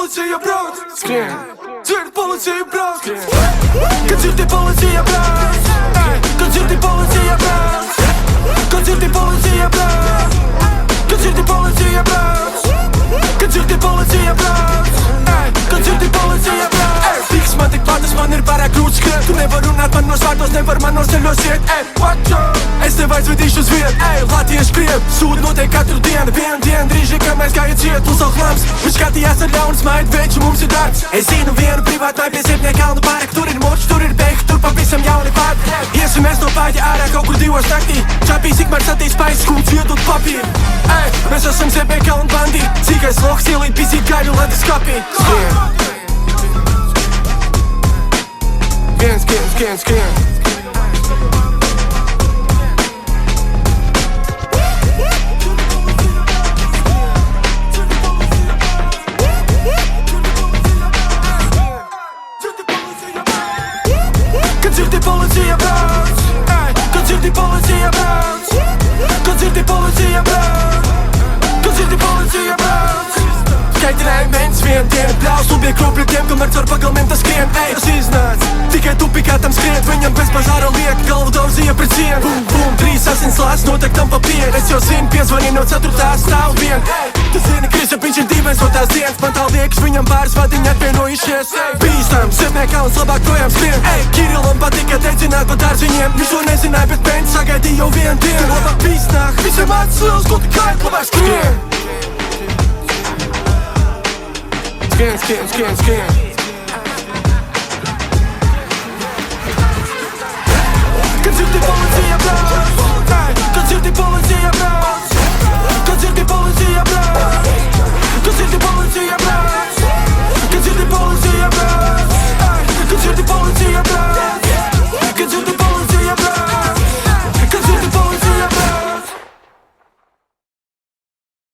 policija brauc, skrien, dzird policija brauc, kad dzirdi policija brauc, kad dzirdi policija brauc, kad dzirdi policija brauc, kad dzirdi policija brauc, kad dzirdi policija brauc, kad dzirdi policija brauc. Tiks man tik platas, man ir pārāk grūti skriet. Tu nevar runāt man no svārtos, nevar man no ceļos iet. Es tev aizvedīšu uz vietu, Latviešu krievi sūdi noteikti katru dienu. Vienu dienu drīzāk, kad mēs gāja ciet, uzsauk lams. Viņš skatījās ar ļaunu smaidu, veču mums ir darbs. Es zinu vienu privātu vai pie Ziepnieka kalnu pārek. Tur ir moči, tur ir beigti, tur pavisam jauni pāri. Iesim mēs no pāģa ārā kaut kur 2 naktī. Čapīs ikmēr satīs spaiss, skūts iedot papīru. Mēs esam Ziepnieka kalnu bandīti. Cīkais loks ielīt pisīt gaļu ledus kapī. Skrien. Kad dzirdi policija brauc, kad dzirdi policija brauc, kad dzirdi policija brauc, kad dzirdi policija brauc. Skaitinājumi viens vien dienu bļaus un bija krupļi tiem, kamēr caur pagalmiem tas skrien. Tas iznāc, tikai tu pikā tam skriet. Viņam bez bažāra liek, galvu daudzīja pret sienu. Bum, bum, 3 asins lās notek tam papīri. Es jau zinu, piezvanīju no 4. stāv vien. Tu zini, Kristapiņš ir dīvains no tās dienas. Man tā liekas, viņam pāris vadiņi atvienojušies. Bīstam, Ziepnieka kalns labāk projām skrien. Kirilam patika teicināt pa dārziņiem. Viņš to nezināja, bet pēnt sagaidīja jau vienu dienu. Labāk bīsnāk, visiem atsils, ko tik kājat, labāk skrien. Skrien. Kad dzirdi policija brauc, kad dzirdi policija brauc,